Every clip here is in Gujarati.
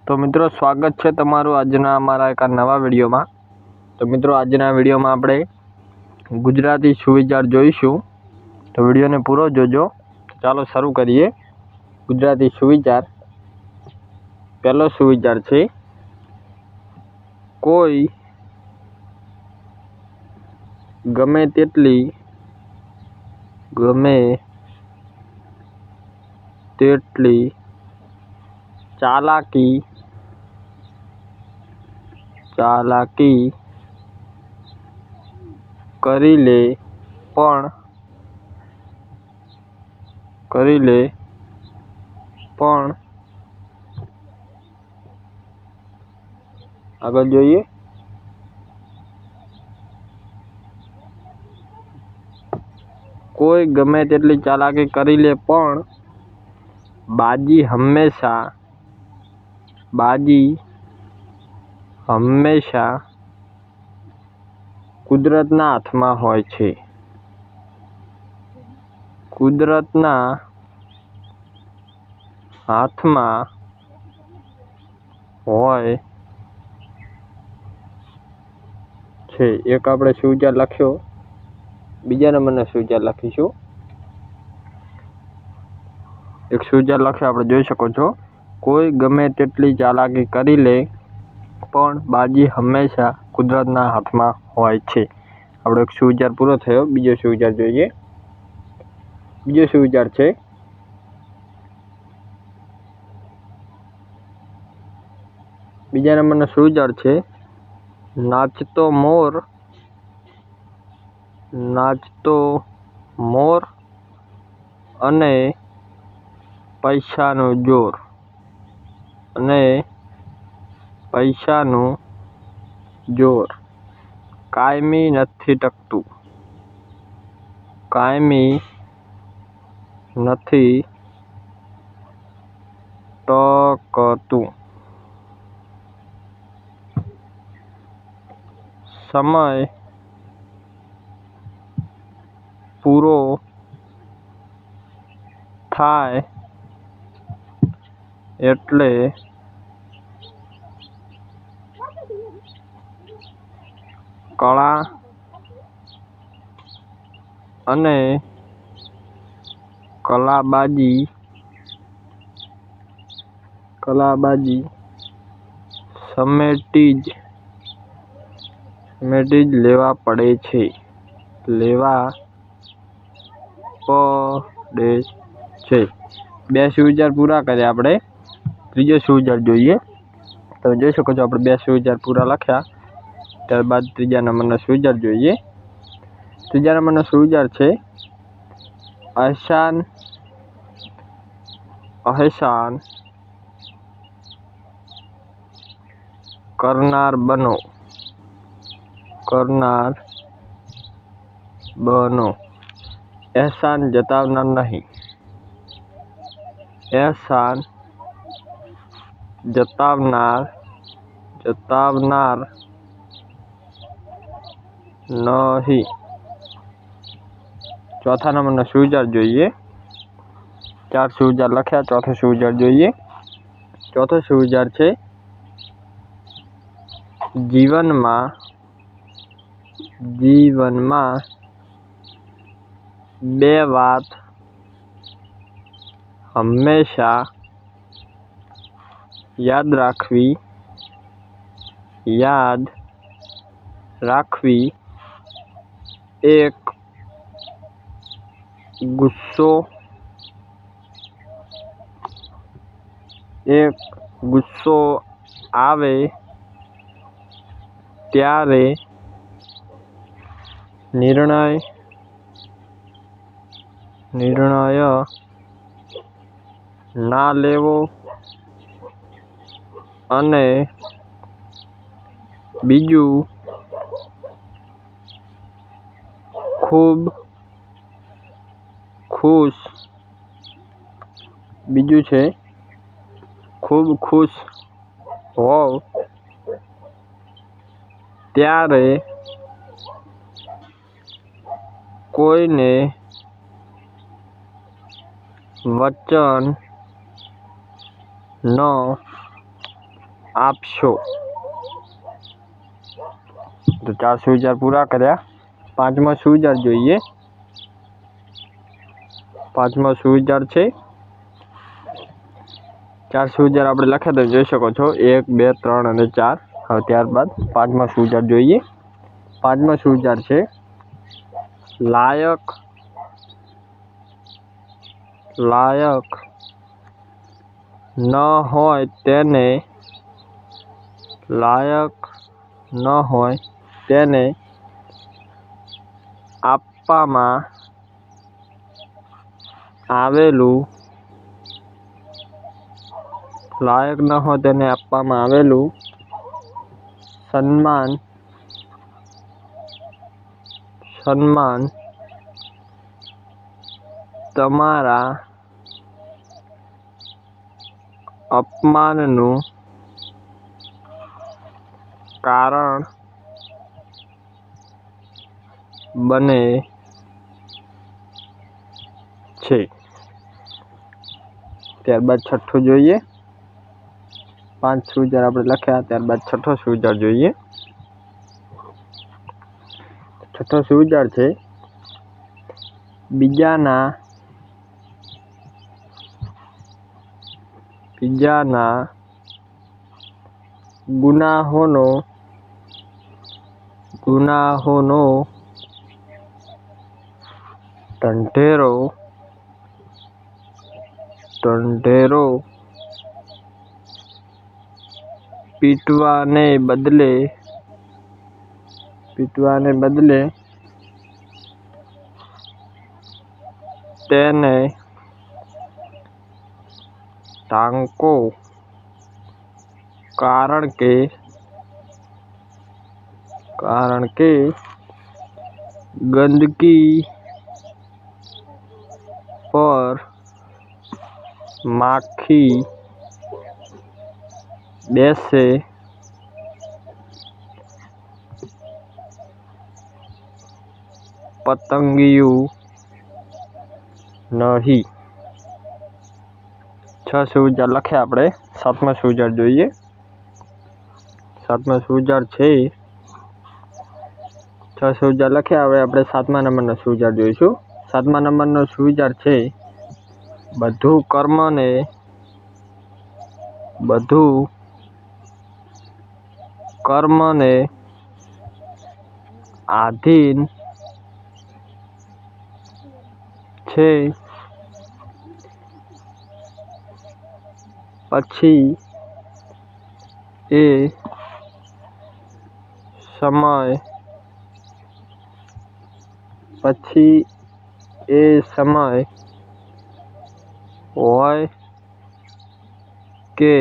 तो मित्रों स्वागत है तमारू आजना अमारा एक नवा विडियो में। तो मित्रों आजना विडियो में आपणे गुजराती सुविचार जोईशुं। तो विडियो ने पूरो जोजो। चालो शुरू करिए। गुजराती सुविचार। पहलो सुविचार छे कोई गमे तेटली चालाकी करी ले पण आगळ जोईए कोई गमे तेटली चालाकी करी ले पण बाजी हमेशा कुदरतना हाथमां होय छे। कुदरतना हाथमां होय छे। एक आपणे सुविचार लख्यो। बीजा नंबरनो सुविचार लखीशुं। एक सुविचार लख्यो आपणे जोई शको छो। कोई गमे तेटली चालाकी करी ले पण बाजी हमेशा कुदरतना हाथमां होय छे। आपणो एक सुविचार पूरो थयो। बीजो सुविचार जोईए। बीजो सुविचार छे बीजा नंबरनो सुविचार छे नाचतो मोर अने पैसानुं जोर कायमी नथी टकतुं। समय पूरो थाय एटले कला अने कलाबाजी समेटी ज लेवा पड़े छे। बे सुविचार पूरा कर्या। आपणे त्रीजो सुविचार जोईए। तो जोई शको छो आपणे बे सुविचार पूरा लख्या। त्यारबाद त्रीजा नंबरनो सुविचार जोईए। त्रीजा नंबरनो सुविचार छे अहसान करनार बनो। एहसान जतावनार नहीं। एहसान जतावनार नहीं। चौथा नंबरनो सुविचार जोईए। चार सुविचार लख्या। चौथो सुविचार जोईए। चौथो सुविचार छे जीवन में बे वात हमेशा याद राखवी। एक गुस्सो आवे त्यारे निर्णय ना लेवो अने बीजू खूब खुश होव त्यारे कोईने वचन न આપશો। તો 4 સુવિચાર પૂરા કર્યા। પાંચમો સુવિચાર જોઈએ। પાંચમો સુવિચાર છે 4 સુવિચાર આપણે લખ્યા તો જોઈ શકો છો 1 2 3 અને 4। હવે ત્યારબાદ પાંચમો સુવિચાર જોઈએ। પાંચમો સુવિચાર છે લાયક લાયક ન હોય તેને લાયક ન હોય તેને આપવામાં આવેલું લાયક ન હોય તેને આપવામાં આવેલું સન્માન સન્માન તમારા અપમાનનું કારણ બને છે। ત્યારબાદ છઠ્ઠું જોઈએ। 5 સુવિચાર આપણે લખ્યા, ત્યારબાદ છઠ્ઠો સુવિચાર જોઈએ। છઠ્ઠો સુવિચાર છે બીજાના ગુનાહોનો ઢંઢેરો પીટવાને બદલે તેને ટાંકો, કારણ કે ગંદકી પર માખી બેસે પતંગિયું નહીં। 6 સુવિચાર લખ્યા આપણે। સાતમો સુવિચાર જોઈએ। સાતમો સુવિચાર છે 6 સુવિચાર લખ્યા, હવે આપણે 7મા નંબરનો સુવિચાર જોઈશું। 7મા નંબરનો સુવિચાર છે બધું કર્મને આધીન છે, પછી એ સમય હોય કે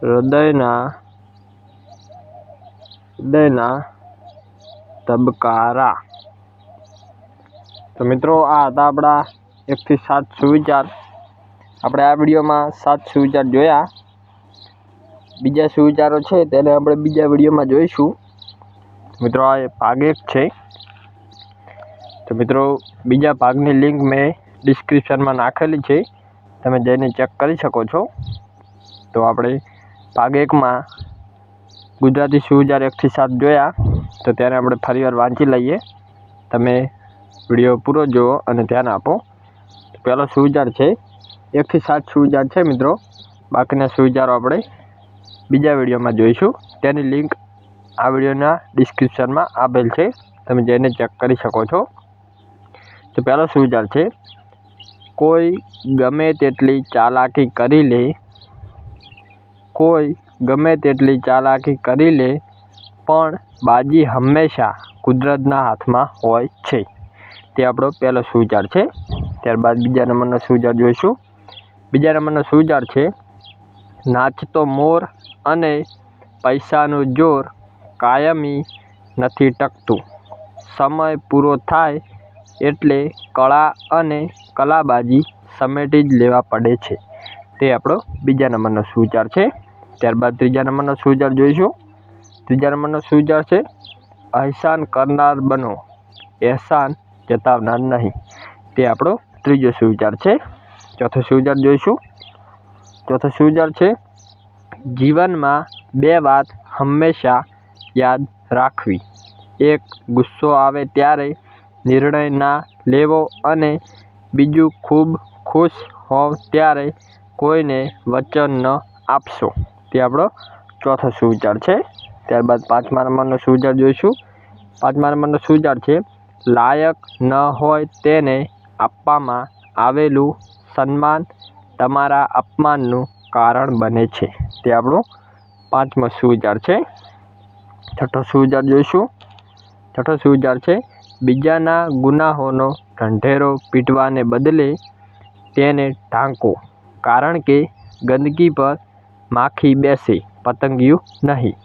હૃદયના ધબકારા। તો મિત્રો આ હતા આપણા 1 થી 7 સુવિચાર। આપણે આ વિડીયોમાં 7 સુવિચાર જોયા। બીજા સુવિચારો છે તેને આપણે બીજા વિડીયોમાં જોઈશું। મિત્રો આ ભાગ 1 છે। તો મિત્રો બીજા ભાગની લિંક મેં ડિસ્ક્રિપ્શનમાં નાખેલી છે, તમે જઈને ચેક કરી શકો છો। તો આપણે ભાગ 1માં ગુજરાતી સુવિચાર 1 થી 7 જોયા, તો ત્યારે આપણે ફરીવાર વાંચી લઈએ। તમે વિડીયો પૂરો જુઓ અને ધ્યાન આપો। પહેલો સુવિચાર છે 1 થી 7 સુવિચાર છે મિત્રો, બાકીના સુવિચારો આપણે બીજા વિડીયોમાં જોઈશું। તેની લિંક આ વિડીયોના ડિસ્ક્રિપ્શનમાં આપેલ છે, તમે જઈને ચેક કરી શકો છો। તો પહેલો સુવિચાર છે કોઈ ગમે તેટલી ચાલાકી કરી લે પણ બાજી હંમેશા કુદરતના હાથમાં હોય છે। તે આપણો પહેલો સુવિચાર છે। ત્યારબાદ બીજા નંબરનો સુવિચાર જોઈશું। બીજા નંબરનો સુવિચાર છે નાચતો મોર અને પૈસાનું જોર કાયમી નથી ટકતું, સમય પૂરો થાય એટલે કળા અને કલાબાજી સમેટી જ લેવા પડે છે। તે આપણો બીજા નંબરનો સુવિચાર છે। ત્યારબાદ ત્રીજા નંબરનો સુવિચાર જોઈશું। ત્રીજા નંબરનો સુવિચાર છે અહેસાન કરનાર બનો, અહેસાન જતાવનાર નહીં। તે આપણો ત્રીજો સુવિચાર છે। ચોથો સુવિચાર જોઈશું। ચોથો સુવિચાર છે જીવનમાં બે વાત હંમેશા યાદ રાખવી. એક, ગુસ્સો આવે ત્યારે નિર્ણય ના લેવો અને બીજું, ખૂબ ખુશ હોવ ત્યારે કોઈને વચન ન આપશો. તે આપણો ચોથો સુવિચાર છે. ત્યારબાદ 5મા નંબરનો સુવિચાર જોઈશું. 5મા નંબરનો સુવિચાર છે, લાયક ન હોય તેને આપવામાં આવેલું સન્માન તમારા અપમાનનું કારણ બને છે. તે આપણો 5મો સુવિચાર છે. છઠ્ઠો સુવિચાર જોઈશું. છઠ્ઠો સુવિચાર છે, બીજાના ગુનાહોનો ઢંઢેરો પીટવાને બદલે તેને ઢાંકો, કારણ કે ગંદકી પર માખી બેસે, પતંગિયું નહીં.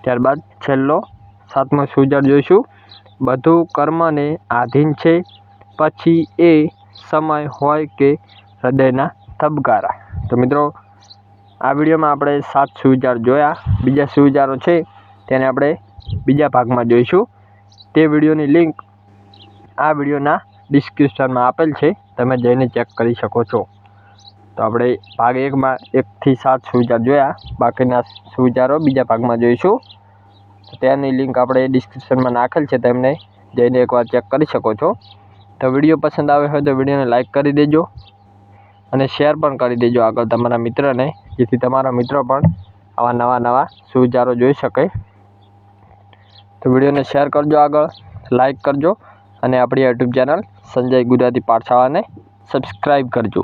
ત્યારબાદ છેલ્લો 7મો સુવિચાર જોઈશું. બધું કર્મને આધીન છે, પછી એ સમય હોય કે હૃદયના ધબકારા. તો મિત્રો, આ વિડીયોમાં આપણે 7 સુવિચાર જોયા. બીજા સુવિચારો છે તેને આપણે બીજા ભાગમાં જોઈશું. તે વિડીયોની લિંક આ વિડીયોના ડિસ્ક્રિપ્શનમાં આપેલ છે, તમે જઈને ચેક કરી શકો છો. તો આપણે ભાગ 1માં 1 થી 7 સુવિચાર જોયા. બાકીના સુવિચારો બીજા ભાગમાં જોઈશું. તેની લિંક આપણે ડિસ્ક્રિપ્શનમાં નાખેલ છે, તેમને જઈને એકવાર ચેક કરી શકો છો. તો વિડીયો પસંદ આવ્યો હોય તો વિડીયોને લાઇક કરી દેજો અને શેર પણ કરી દેજો આગળ તમારા મિત્રને, જેથી તમારા મિત્રો પણ આવા નવા સુવિચારો જોઈ શકે. તો વિડીયોને શેર કરજો, આગળ લાઇક કરજો અને આપણી યુટ્યુબ ચેનલ સંજય ગુજરાતી પાઠશાળાને સબસ્ક્રાઈબ કરજો.